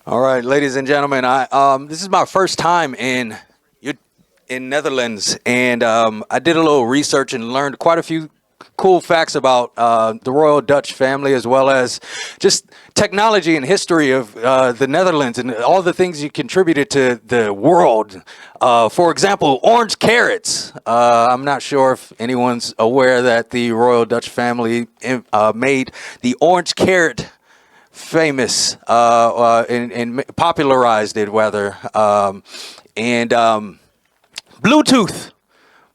All right, ladies and gentlemen, this is my first time in Netherlands, and I did a little research and learned quite a few cool facts about the Royal Dutch family, as well as just technology and history of the Netherlands and all the things you contributed to the world. For example, orange carrots. I'm not sure if anyone's aware that the Royal Dutch family made the orange carrot famous and popularized it, rather. And Bluetooth.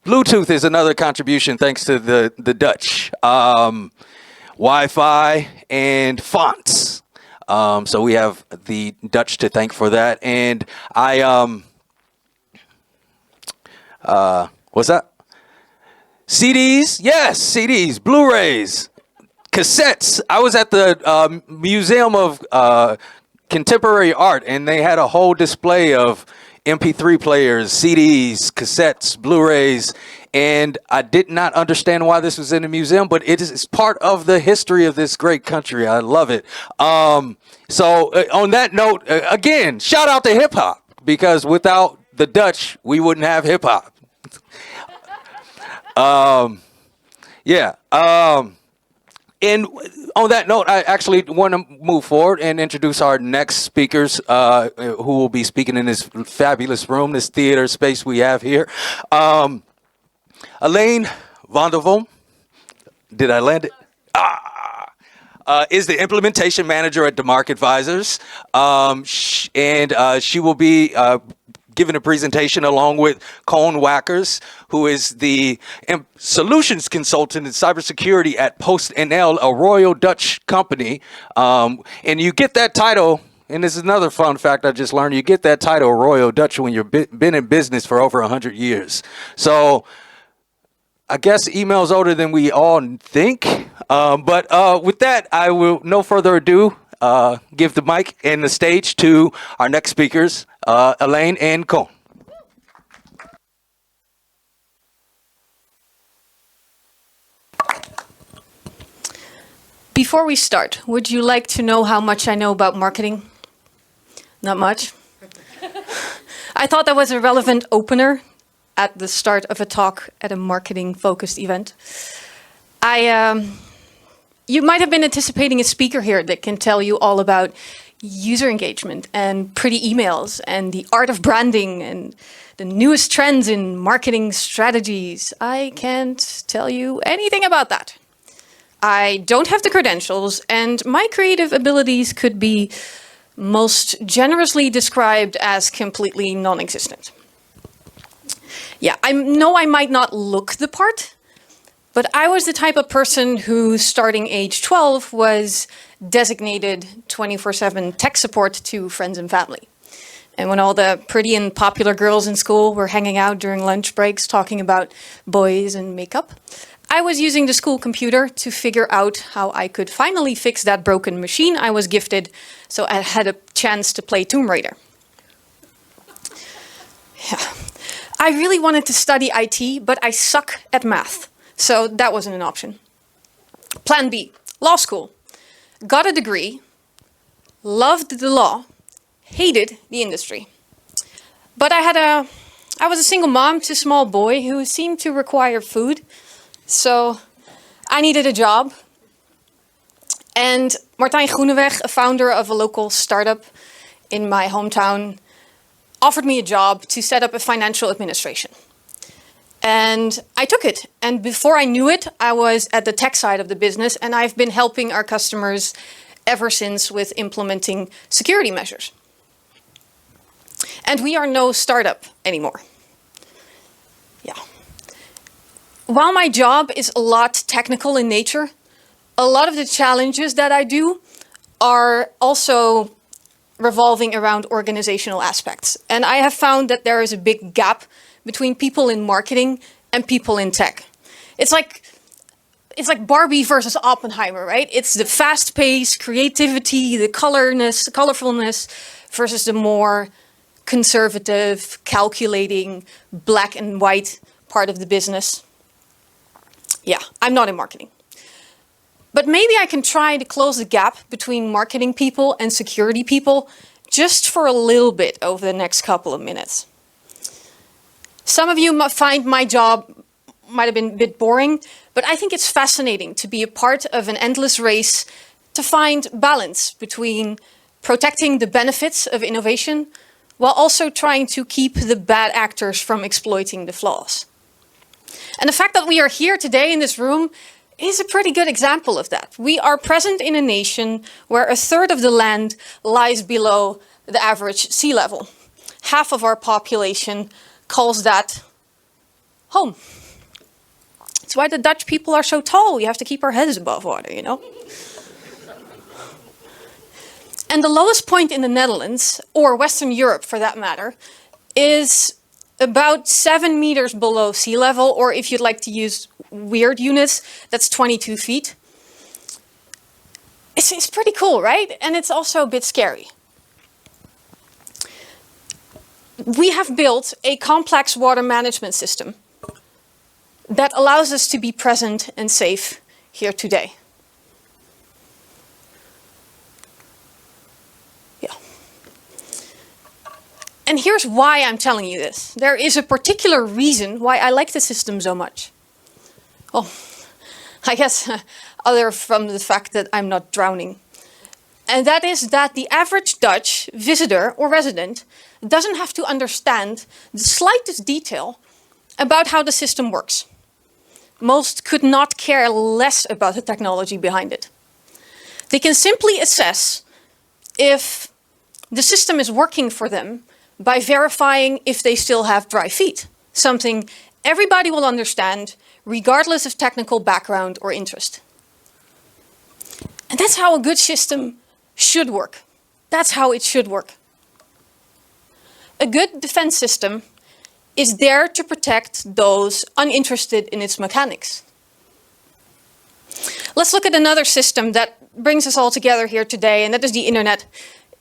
Bluetooth is another contribution thanks to the Dutch. Wi-Fi and fonts. So we have the Dutch to thank for that. And what's that? CDs? Yes, CDs, Blu-rays, cassettes. I was at the Museum of Contemporary Art, and they had a whole display of MP3 players, CDs, cassettes, Blu-rays, and I did not understand why this was in a museum, but it's part of the history of this great country. I love it. So on that note, again, shout out to hip hop, because without the Dutch, we wouldn't have hip hop. And on that note, I actually want to move forward and introduce our next speakers who will be speaking in this fabulous room, this theater space we have here. Eline van der Vorm, did I land it? Is the implementation manager at DMARC Advisors. She will be giving a presentation along with Koen Wackers, who is the solutions consultant in cybersecurity at PostNL, a Royal Dutch company. And you get that title, and this is another fun fact I just learned, you get that title Royal Dutch when you've been in business for over 100 years. So I guess email's older than we all think. But with that, I will, no further ado, give the mic and the stage to our next speakers, Eline and Koen. Before we start, would you like to know how much I know about marketing? Not much. I thought that was a relevant opener at the start of a talk at a marketing-focused event. You might have been anticipating a speaker here that can tell you all about user engagement and pretty emails and the art of branding and the newest trends in marketing strategies. I can't tell you anything about that. I don't have the credentials, and my creative abilities could be most generously described as completely non-existent. Yeah, I know I might not look the part, but I was the type of person who, starting age 12, was designated 24/7 tech support to friends and family. And when all the pretty and popular girls in school were hanging out during lunch breaks talking about boys and makeup, I was using the school computer to figure out how I could finally fix that broken machine I was gifted, so I had a chance to play Tomb Raider. Yeah. I really wanted to study IT, but I suck at math. So that wasn't an option. Plan B, law school. Got a degree, loved the law, hated the industry. But I was a single mom to a small boy who seemed to require food. So I needed a job. And Martijn Groeneweg, a founder of a local startup in my hometown, offered me a job to set up a financial administration. And I took it. And before I knew it, I was at the tech side of the business, and I've been helping our customers ever since with implementing security measures. And we are no startup anymore. Yeah. While my job is a lot technical in nature, a lot of the challenges that I do are also revolving around organizational aspects. And I have found that there is a big gap between people in marketing and people in tech. It's like Barbie versus Oppenheimer, right? It's the fast-paced creativity, the colorfulness versus the more conservative, calculating, black and white part of the business. Yeah, I'm not in marketing. But maybe I can try to close the gap between marketing people and security people just for a little bit over the next couple of minutes. Some of you might find my job might have been a bit boring, but I think it's fascinating to be a part of an endless race to find balance between protecting the benefits of innovation while also trying to keep the bad actors from exploiting the flaws. And the fact that we are here today in this room is a pretty good example of that. We are present in a nation where a third of the land lies below the average sea level. Half of our population calls that home. That's why the Dutch people are so tall. We have to keep our heads above water, you know? And the lowest point in the Netherlands, or Western Europe for that matter, is about 7 meters below sea level, or if you'd like to use weird units, that's 22 feet. It's pretty cool, right? And it's also a bit scary. We have built a complex water management system that allows us to be present and safe here today. And here's why I'm telling you this. There is a particular reason why I like the system so much. Well, I guess other from the fact that I'm not drowning. And that is that the average Dutch visitor or resident doesn't have to understand the slightest detail about how the system works. Most could not care less about the technology behind it. They can simply assess if the system is working for them by verifying if they still have dry feet, something everybody will understand regardless of technical background or interest. And that's how a good system should work. That's how it should work. A good defense system is there to protect those uninterested in its mechanics. Let's look at another system that brings us all together here today, and that is the internet.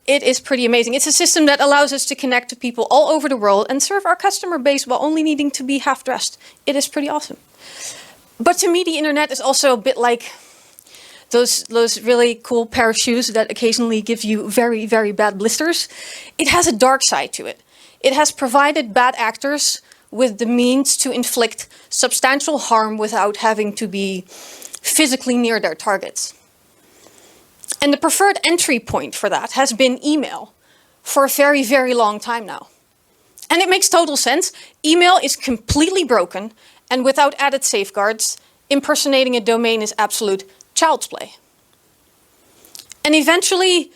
It is pretty amazing. It's a system that allows us to connect to people all over the world and serve our customer base while only needing to be half dressed. It is pretty awesome. But to me, the internet is also a bit like those really cool pair of shoes that occasionally give you very, very bad blisters. It has a dark side to it. It has provided bad actors with the means to inflict substantial harm without having to be physically near their targets. And the preferred entry point for that has been email for a very, very long time now. And it makes total sense. Email is completely broken, and without added safeguards, impersonating a domain is absolute child's play. And eventually,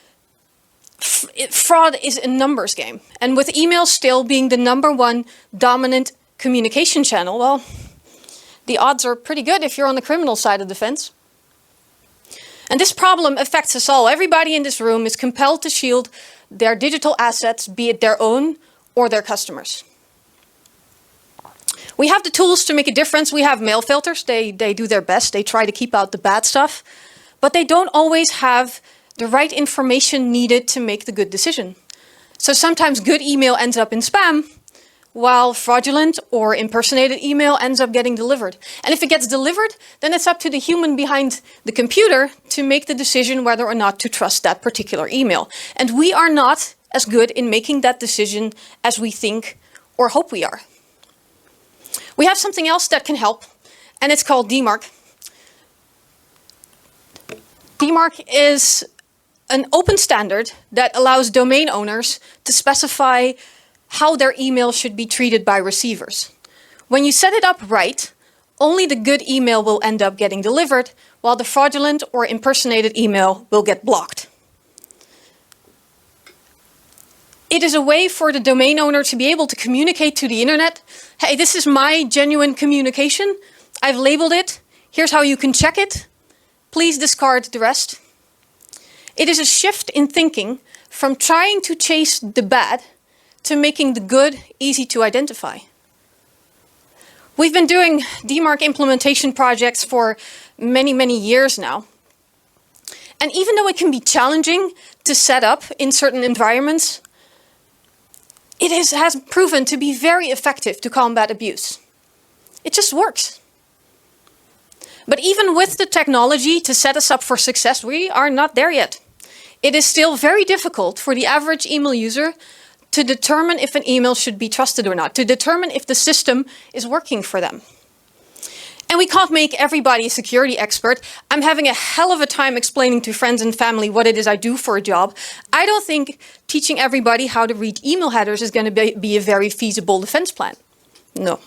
fraud is a numbers game. And with email still being the #1 dominant communication channel, well, the odds are pretty good if you're on the criminal side of the fence. And this problem affects us all. Everybody in this room is compelled to shield their digital assets, be it their own or their customers. We have the tools to make a difference. We have mail filters. They do their best. They try to keep out the bad stuff. But they don't always have the right information needed to make the good decision. So sometimes good email ends up in spam, while fraudulent or impersonated email ends up getting delivered. And if it gets delivered, then it's up to the human behind the computer to make the decision whether or not to trust that particular email. And we are not as good in making that decision as we think or hope we are. We have something else that can help, and it's called DMARC. DMARC is an open standard that allows domain owners to specify how their email should be treated by receivers. When you set it up right, only the good email will end up getting delivered, while the fraudulent or impersonated email will get blocked. It is a way for the domain owner to be able to communicate to the internet, hey, this is my genuine communication. I've labeled it. Here's how you can check it. Please discard the rest. It is a shift in thinking from trying to chase the bad to making the good easy to identify. We've been doing DMARC implementation projects for many, many years now. And even though it can be challenging to set up in certain environments, it has proven to be very effective to combat abuse. It just works. But even with the technology to set us up for success, we are not there yet. it is still very difficult for the average email user to determine if an email should be trusted or not, to determine if the system is working for them. And we can't make everybody a security expert. I'm having a hell of a time explaining to friends and family what it is I do for a job. I don't think teaching everybody how to read email headers is going to be a very feasible defense plan. No.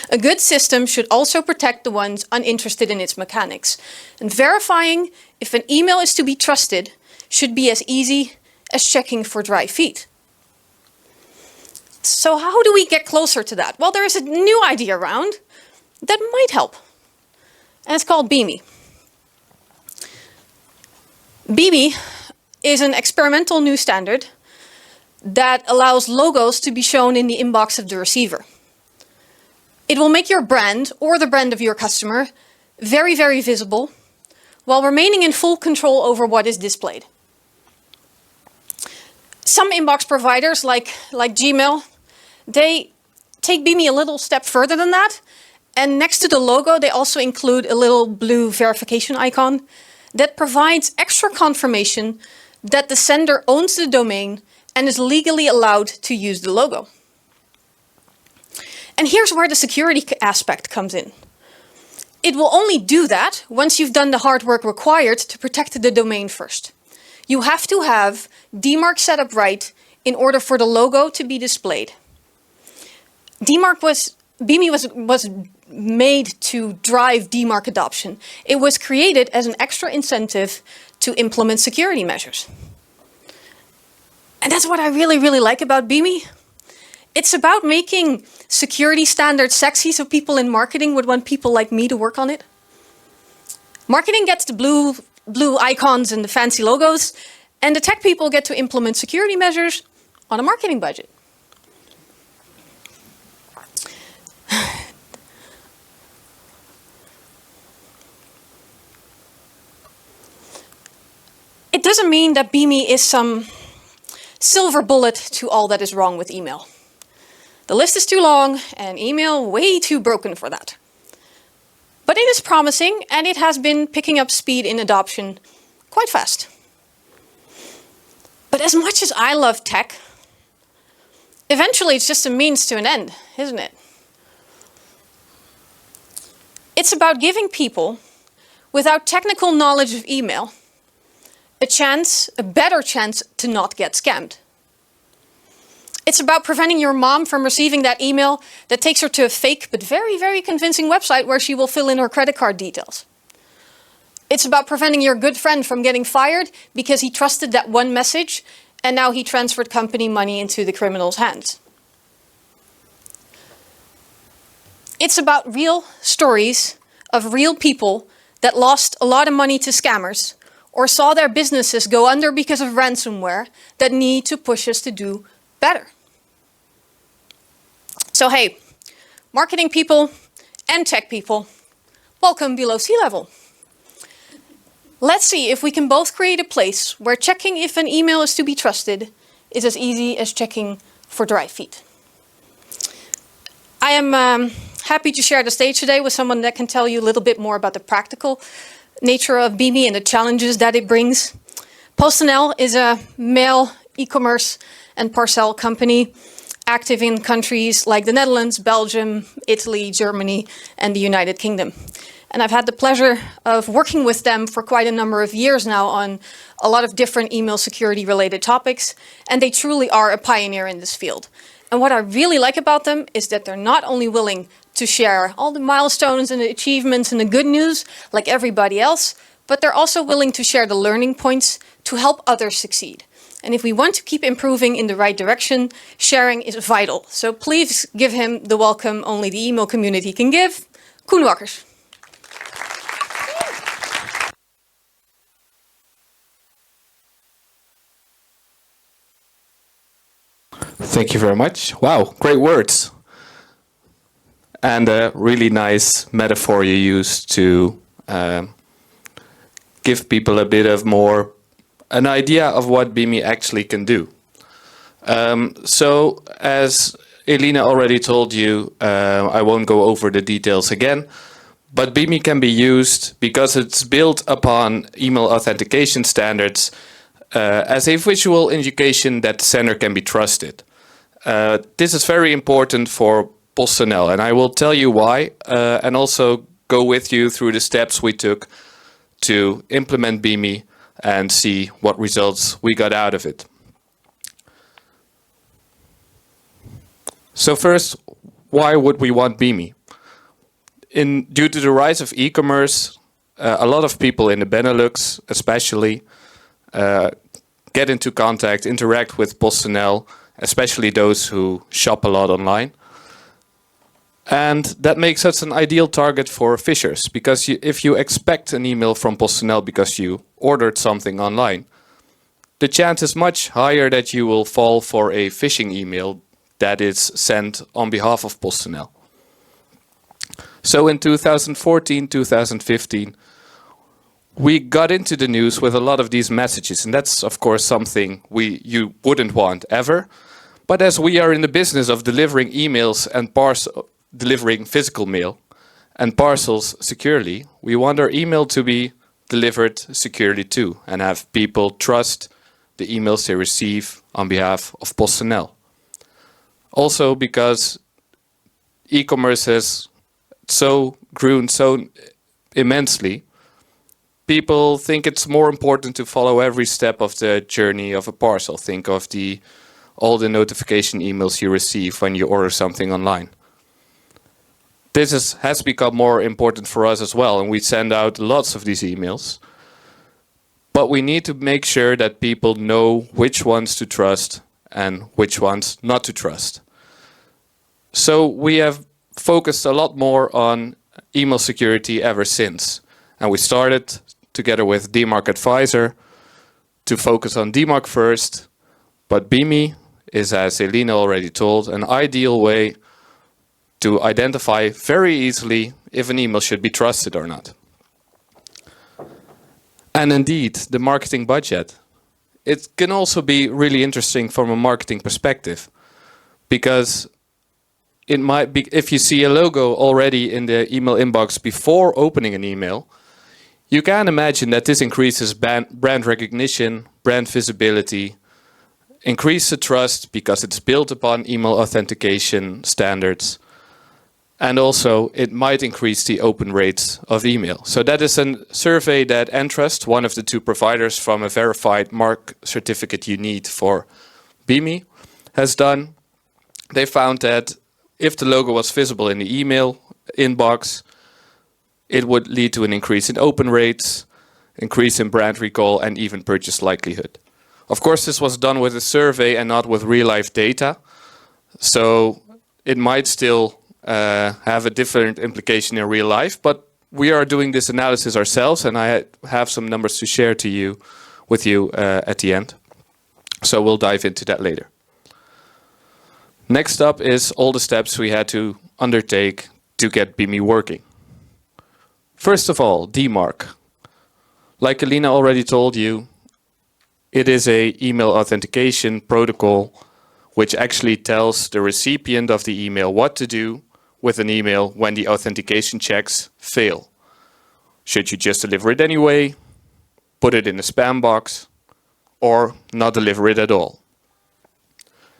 A good system should also protect the ones uninterested in its mechanics. And verifying if an email is to be trusted should be as easy as checking for dry feet. So how do we get closer to that? Well, there is a new idea around that might help. And it's called BIMI. BIMI is an experimental new standard that allows logos to be shown in the inbox of the receiver. It will make your brand or the brand of your customer very, very visible while remaining in full control over what is displayed. Some inbox providers like Gmail, they take BIMI a little step further than that. And next to the logo, they also include a little blue verification icon that provides extra confirmation that the sender owns the domain and is legally allowed to use the logo. And here's where the security aspect comes in. It will only do that once you've done the hard work required to protect the domain first. You have to have DMARC set up right in order for the logo to be displayed. BIMI was made to drive DMARC adoption. It was created as an extra incentive to implement security measures. And that's what I really, really like about BIMI. It's about making security standards sexy so people in marketing would want people like me to work on it. Marketing gets the blue icons and the fancy logos, and the tech people get to implement security measures on a marketing budget. It doesn't mean that BIMI is some silver bullet to all that is wrong with email. The list is too long and email way too broken for that. But it is promising and it has been picking up speed in adoption quite fast. But as much as I love tech, eventually it's just a means to an end, isn't it? It's about giving people without technical knowledge of email a better chance to not get scammed. It's about preventing your mom from receiving that email that takes her to a fake but very, very convincing website where she will fill in her credit card details. It's about preventing your good friend from getting fired because he trusted that one message and now he transferred company money into the criminal's hands. It's about real stories of real people that lost a lot of money to scammers or saw their businesses go under because of ransomware that need to push us to do better. So hey, marketing people and tech people, welcome below sea level. Let's see if we can both create a place where checking if an email is to be trusted is as easy as checking for dry feet. I am happy to share the stage today with someone that can tell you a little bit more about the practical nature of BIMI and the challenges that it brings. PostNL is a mail, e-commerce and parcel company active in countries like the Netherlands, Belgium, Italy, Germany, and the United Kingdom. And I've had the pleasure of working with them for quite a number of years now on a lot of different email security related topics, and they truly are a pioneer in this field. And what I really like about them is that they're not only willing to share all the milestones and the achievements and the good news like everybody else, but they're also willing to share the learning points to help others succeed. And if we want to keep improving in the right direction, sharing is vital. So please give him the welcome only the email community can give, Koen Wackers. Thank you very much. Wow, great words. And a really nice metaphor you used to give people a bit of an idea of what BIMI actually can do. So as Eline already told you, I won't go over the details again, But BIMI can be used because it's built upon email authentication standards as a visual indication that the sender can be trusted. This is very important for PostNL, and I will tell you why, and also go with you through the steps we took to implement BIMI and see what results we got out of it. So first, why would we want BIMI? Due to the rise of e-commerce, a lot of people in the Benelux especially get into contact, interact with PostNL, especially those who shop a lot online. And that makes us an ideal target for phishers, because if you expect an email from PostNL because you ordered something online, the chance is much higher that you will fall for a phishing email that is sent on behalf of PostNL. So in 2014, 2015, we got into the news with a lot of these messages, and that's of course something you wouldn't want ever. But as we are in the business of delivering emails and delivering physical mail and parcels securely, we want our email to be delivered securely too, and have people trust the emails they receive on behalf of PostNL. Also because e-commerce has grown so immensely, people think it's more important to follow every step of the journey of a parcel. Think of all the notification emails you receive when you order something online. This has become more important for us as well, and we send out lots of these emails. But we need to make sure that people know which ones to trust and which ones not to trust. So we have focused a lot more on email security ever since. And we started together with DMARC Advisor to focus on DMARC first. But BIMI is, as Eline already told, an ideal way to identify very easily if an email should be trusted or not. And indeed, the marketing budget. It can also be really interesting from a marketing perspective, because it might be, if you see a logo already in the email inbox before opening an email, you can imagine that this increases brand recognition, brand visibility, increase the trust because it's built upon email authentication standards, and also it might increase the open rates of email. So that is a survey that Entrust, one of the two providers from a verified MARC certificate you need for BIMI, has done. They found that if the logo was visible in the email inbox, it would lead to an increase in open rates, increase in brand recall, and even purchase likelihood. Of course, this was done with a survey and not with real-life data, so it might still have a different implication in real life, but we are doing this analysis ourselves, and I have some numbers to share with you at the end. So we'll dive into that later. Next up is all the steps we had to undertake to get BIMI working. First of all, DMARC. Like Eline already told you, it is an email authentication protocol which actually tells the recipient of the email what to do with an email when the authentication checks fail. Should you just deliver it anyway, put it in a spam box, or not deliver it at all?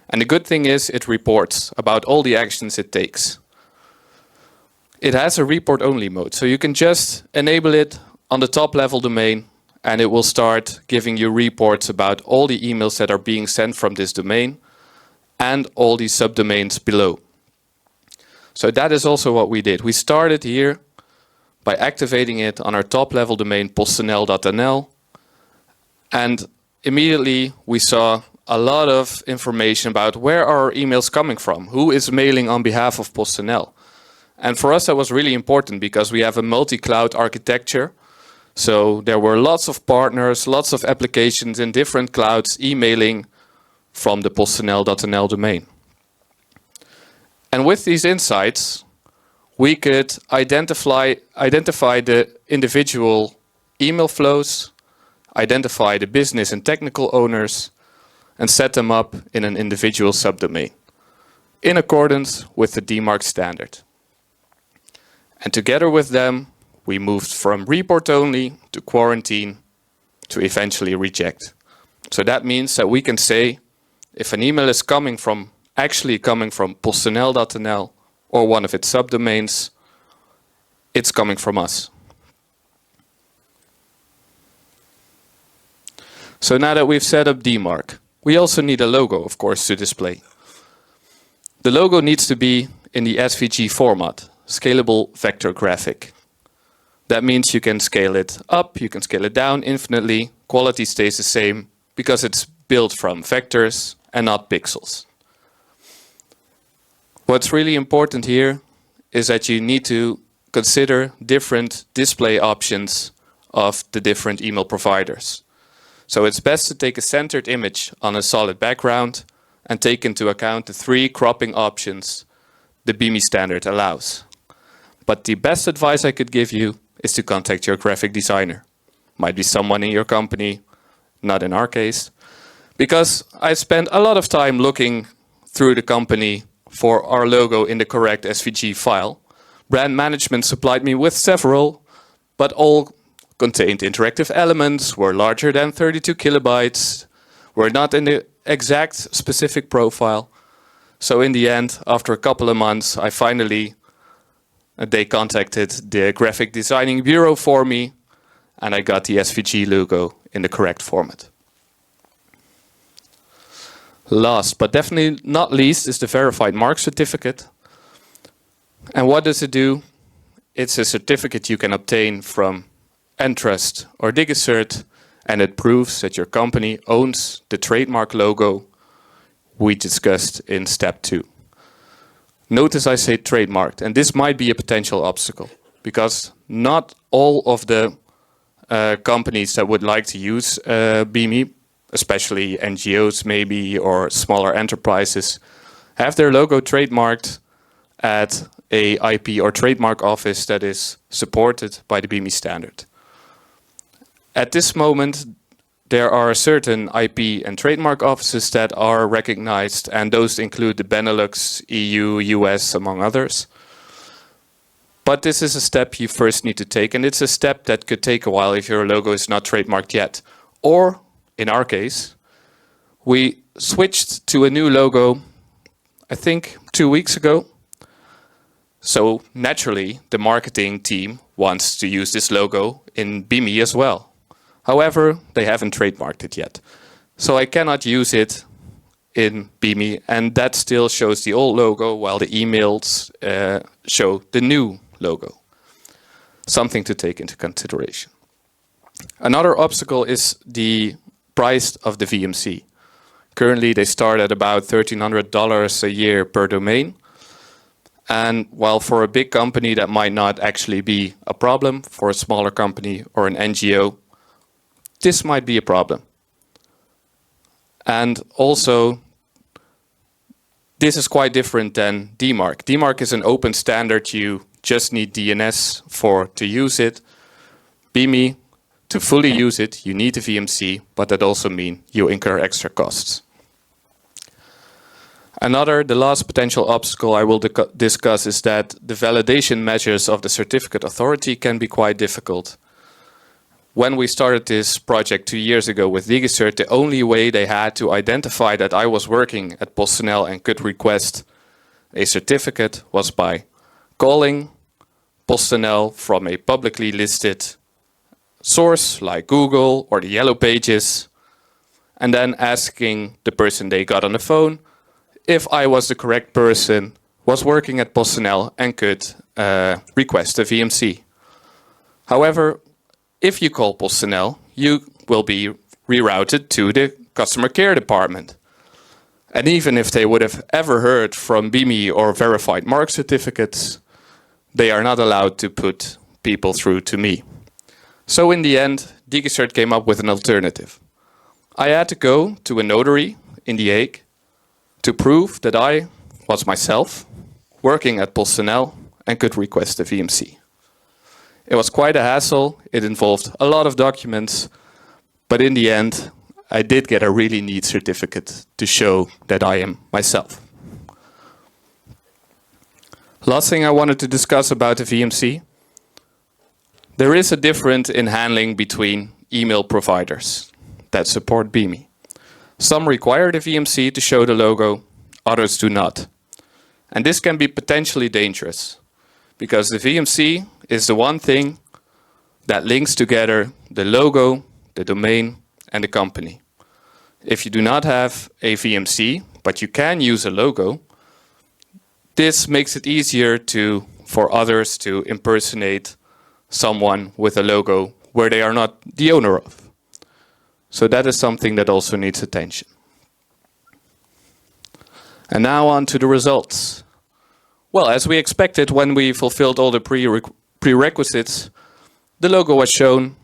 And the good thing is it reports about all the actions it takes. It has a report-only mode, so you can just enable it on the top-level domain, and it will start giving you reports about all the emails that are being sent from this domain and all the subdomains below. So that is also what we did. We started here by activating it on our top-level domain, postnl.nl, and immediately we saw a lot of information about where are our emails coming from, who is mailing on behalf of PostNL. And for us that was really important because we have a multi-cloud architecture. So there were lots of partners, lots of applications in different clouds emailing from the postnl.nl domain. And with these insights, we could identify the individual email flows, identify the business and technical owners, and set them up in an individual subdomain in accordance with the DMARC standard. And together with them, we moved from report only to quarantine to eventually reject. So that means that we can say if an email is actually coming from PostNL.nl or one of its subdomains, it's coming from us. So now that we've set up DMARC, we also need a logo, of course, to display. The logo needs to be in the SVG format, scalable vector graphic. That means you can scale it up, you can scale it down infinitely. Quality stays the same because it's built from vectors and not pixels. What's really important here is that you need to consider different display options of the different email providers. So it's best to take a centered image on a solid background and take into account the 3 cropping options the BIMI standard allows. But the best advice I could give you is to contact your graphic designer. Might be someone in your company, not in our case. Because I spent a lot of time looking through the company for our logo in the correct SVG file. Brand management supplied me with several, but all contained interactive elements, were larger than 32 kilobytes, were not in the exact specific profile. So in the end, after a couple of months, they contacted the graphic designing bureau for me, and I got the SVG logo in the correct format. Last, but definitely not least, is the verified mark certificate. And what does it do? It's a certificate you can obtain from Entrust or DigiCert, and it proves that your company owns the trademark logo we discussed in step 2. Notice I say trademarked, and this might be a potential obstacle because not all of the companies that would like to use BIMI, especially NGOs maybe or smaller enterprises, have their logo trademarked at a IP or trademark office that is supported by the BIMI standard. At this moment, there are certain IP and trademark offices that are recognized, and those include the Benelux, EU, US, among others. But this is a step you first need to take, and it's a step that could take a while if your logo is not trademarked yet. Or, in our case, we switched to a new logo, I think 2 weeks ago. So naturally, the marketing team wants to use this logo in BIMI as well. However, they haven't trademarked it yet. So I cannot use it in BIMI, and that still shows the old logo while the emails show the new logo. Something to take into consideration. Another obstacle is the price of the VMC. Currently, they start at about $1,300 a year per domain. And while for a big company that might not actually be a problem, for a smaller company or an NGO, this might be a problem. And also, this is quite different than DMARC. DMARC is an open standard. You just need DNS to use it. BIMI, to fully use it, you need a VMC, but that also means you incur extra costs. The last potential obstacle I will discuss is that the validation measures of the certificate authority can be quite difficult. When we started this project 2 years ago with DigiCert, the only way they had to identify that I was working at PostNL and could request a certificate was by calling PostNL from a publicly listed source like Google or the Yellow Pages, and then asking the person they got on the phone if I was the correct person, was working at PostNL, and could request a VMC. However, if you call PostNL, you will be rerouted to the customer care department. And even if they would have ever heard from BIMI or verified mark certificates, they are not allowed to put people through to me. So in the end, DigiCert came up with an alternative. I had to go to a notary in The Hague to prove that I was myself, working at PostNL, and could request a VMC. It was quite a hassle. It involved a lot of documents, but in the end, I did get a really neat certificate to show that I am myself. Last thing I wanted to discuss about the VMC. There is a difference in handling between email providers that support BIMI. Some require the VMC to show the logo, others do not. And this can be potentially dangerous because the VMC is the one thing that links together the logo, the domain, and the company. If you do not have a VMC, but you can use a logo, this makes it easier for others to impersonate someone with a logo where they are not the owner of. So that is something that also needs attention. And now on to the results. Well, as we expected, when we fulfilled all the prerequisites, the logo was shown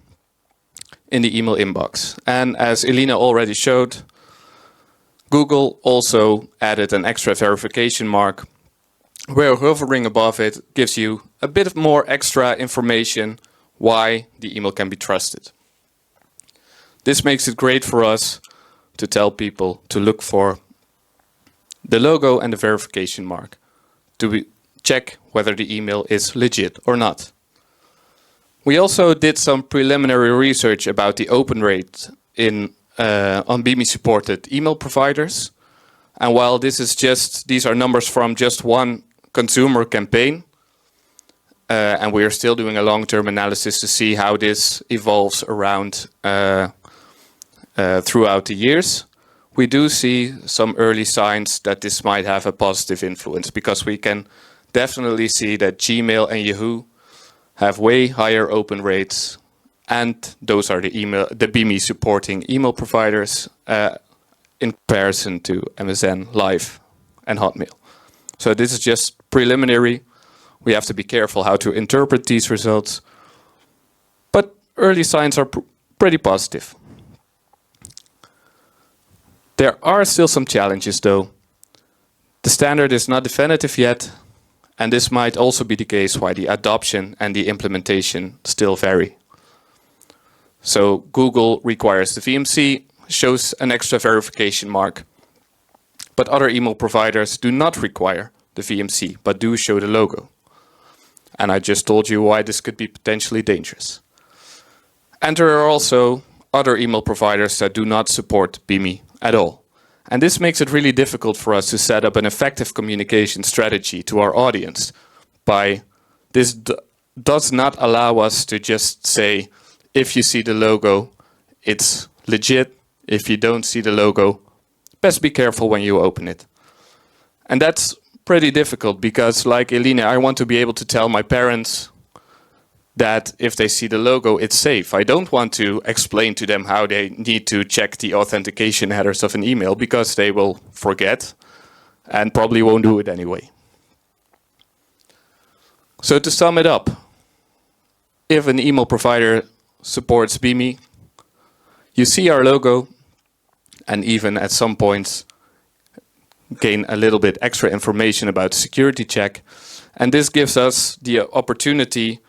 in the email inbox. And as Eline already showed, Google also added an extra verification mark where hovering above it gives you a bit more extra information why the email can be trusted. This makes it great for us to tell people to look for the logo and the verification mark to check whether the email is legit or not. We also did some preliminary research about the open rate on BIMI supported email providers. And while these are numbers from just one consumer campaign, and we are still doing a long-term analysis to see how this evolves around throughout the years, we do see some early signs that this might have a positive influence, because we can definitely see that Gmail and Yahoo have way higher open rates, and those are the BIMI supporting email providers in comparison to MSN Live and Hotmail. So this is just preliminary. We have to be careful how to interpret these results. But early signs are pretty positive. There are still some challenges though. The standard is not definitive yet, and this might also be the case why the adoption and the implementation still vary. So Google requires the VMC, shows an extra verification mark, but other email providers do not require the VMC, but do show the logo. And I just told you why this could be potentially dangerous. And there are also other email providers that do not support BIMI at all. And this makes it really difficult for us to set up an effective communication strategy to our audience. This does not allow us to just say, if you see the logo, it's legit. If you don't see the logo, best be careful when you open it. And that's pretty difficult because, like Eline, I want to be able to tell my parents that if they see the logo, it's safe. I don't want to explain to them how they need to check the authentication headers of an email, because they will forget and probably won't do it anyway. So to sum it up, if an email provider supports BIMI, you see our logo, and even at some points gain a little bit extra information about security check. And this gives us the opportunity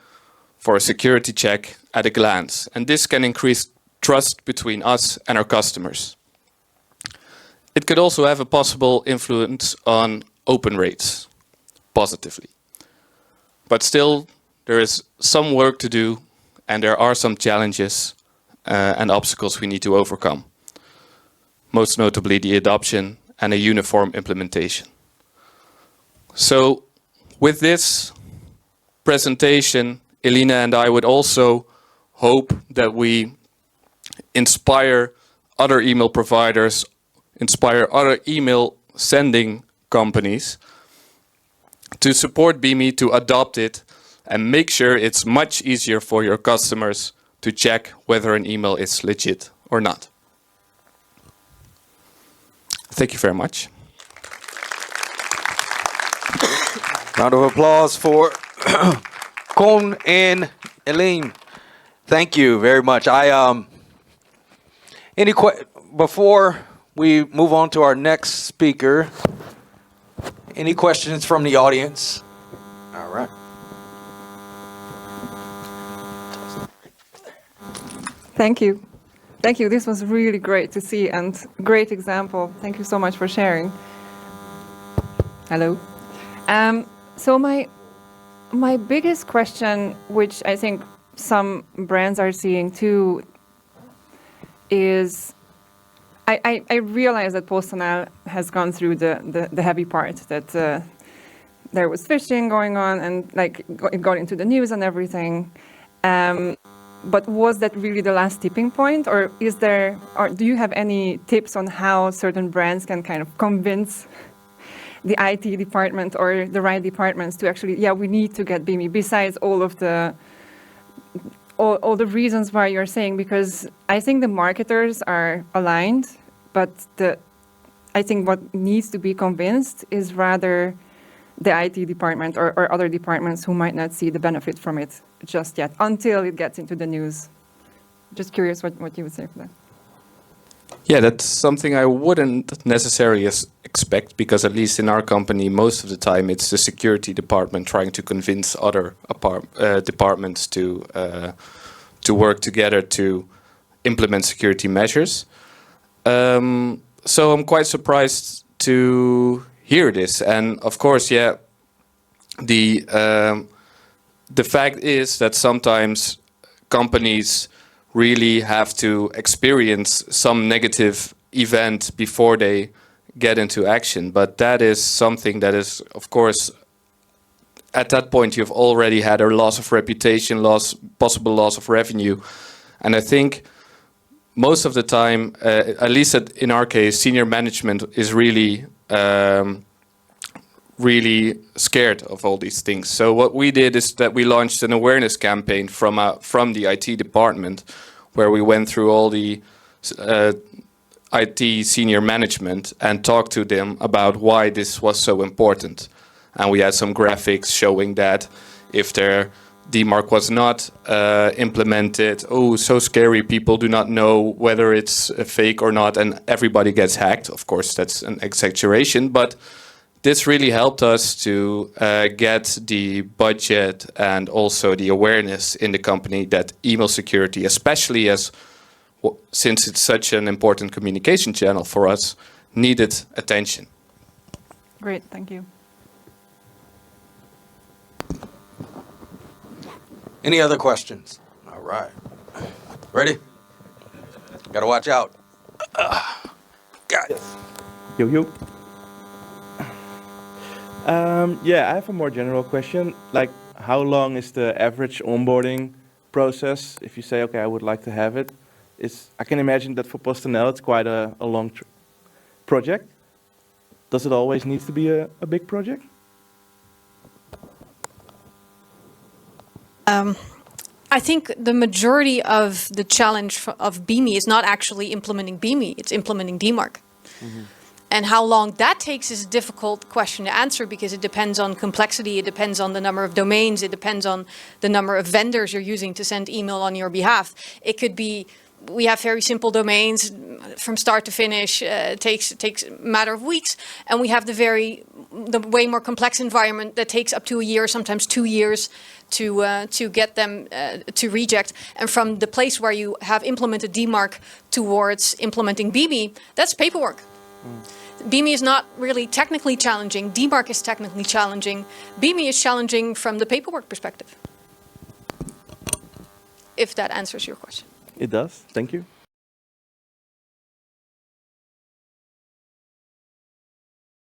for a security check at a glance. And this can increase trust between us and our customers. It could also have a possible influence on open rates positively. But still, there is some work to do, and there are some challenges and obstacles we need to overcome. Most notably the adoption and a uniform implementation. So with this presentation, Eline and I would also hope that we inspire other email providers, inspire other email sending companies to support BIMI, to adopt it, and make sure it's much easier for your customers to check whether an email is legit or not. Thank you very much. Round of applause for Koen and Eline. Thank you very much. Before we move on to our next speaker, any questions from the audience? All right. Thank you. Thank you. This was really great to see and great example. Thank you so much for sharing. Hello. So my biggest question, which I think some brands are seeing too is I realize that PostNL has gone through the heavy part, that there was phishing going on and like it got into the news and everything. But was that really the last tipping point, or do you have any tips on how certain brands can kind of convince the IT department or the right departments to actually, yeah, we need to get BIMI, besides all of all the reasons why you're saying? Because I think the marketers are aligned, but I think what needs to be convinced is rather the IT department or other departments who might not see the benefit from it just yet until it gets into the news. Just curious what you would say for that. Yeah, that's something I wouldn't necessarily expect, because at least in our company, most of the time it's the security department trying to convince other departments to work together to implement security measures. So I'm quite surprised to hear this, and of course, yeah, the fact is that sometimes companies really have to experience some negative event before they get into action. But that is something that is, of course, at that point you've already had a loss of reputation, possible loss of revenue. And I think most of the time, at least in our case, senior management is really really scared of all these things. So what we did is that we launched an awareness campaign from the IT department, where we went through all the IT senior management and talked to them about why this was so important. And we had some graphics showing that if their DMARC was not implemented, oh, so scary, people do not know whether it's fake or not, and everybody gets hacked. Of course, that's an exaggeration, but this really helped us to get the budget and also the awareness in the company that email security, especially since it's such an important communication channel for us, needed attention. Great, thank you. Any other questions? All right. Ready? Gotta watch out. Got it. Yo. Yeah, I have a more general question. Like, how long is the average onboarding process? If you say, okay, I would like to have it, I can imagine that for PostNL it's quite a long project. Does it always need to be a big project? I think the majority of the challenge of BIMI is not actually implementing BIMI, it's implementing DMARC. Mm-hmm. And how long that takes is a difficult question to answer, because it depends on complexity, it depends on the number of domains, it depends on the number of vendors you're using to send email on your behalf. It could be, we have very simple domains from start to finish, it takes a matter of weeks, and we have the way more complex environment that takes up to a year, sometimes 2 years to get them to reject. And from the place where you have implemented DMARC towards implementing BIMI, that's paperwork. BIMI is not really technically challenging. DMARC is technically challenging. BIMI is challenging from the paperwork perspective. If that answers your question. It does. Thank you.